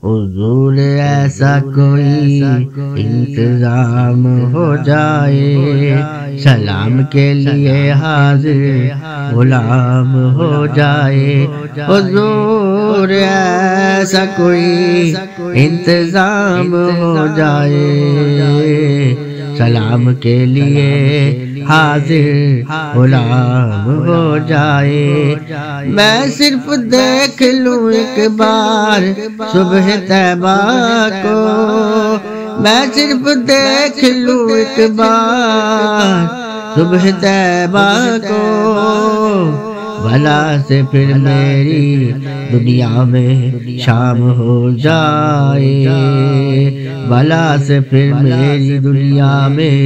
حضور ایسا کوئی انتظام ہو جائے، سلام کے لیے حاضر غلام ہو جائے۔ حضور ایسا کوئی انتظام ہو جائے، سلام کے لیے حاضر غلام ہو جائے۔ میں صرف دیکھ لوں ایک بار صبح طیبہ کو، میں صرف دیکھ لوں ایک بار صبح طیبہ کو، بھلا سے پھر میری دنیا میں شام ہو جائے، بھلا سے پھر میری دنیا میں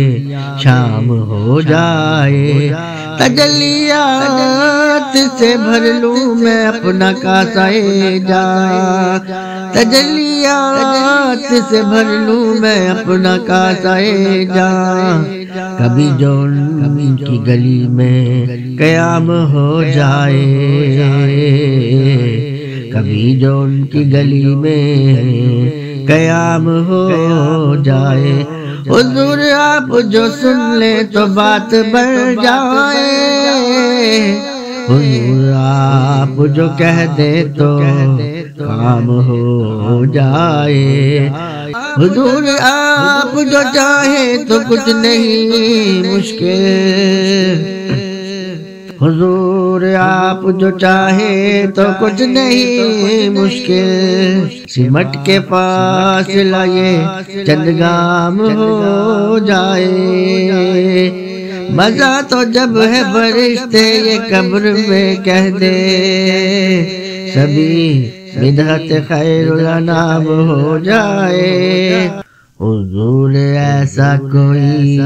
شام ہو جائے۔ تجلیات سے بھر لوں میں اپنا کاسہ جاں، تجلیات سے بھر لوں میں اپنا کاسہ جاں۔ کبھی جو ان کی گلی میں قیام ہو جائے، کبھی جو ان کی گلی میں قیام ہو جائے۔ حضور آپ جو سن لیں تو بات بڑھ جائے، حضور آپ جو کہہ دے تو کام ہو جائے۔ حضور آپ جو چاہے تو کچھ نہیں مشکل، حضور آپ جو چاہے تو کچھ نہیں مشکل۔ سمٹ کے فاصلہ یہ چند گام ہو جائے، مزہ تو جب ہے فرشتے یہ قبر میں کہہ دے، سبھی بدعت خیر الانام ہو جائے۔ حضور ایسا کوئی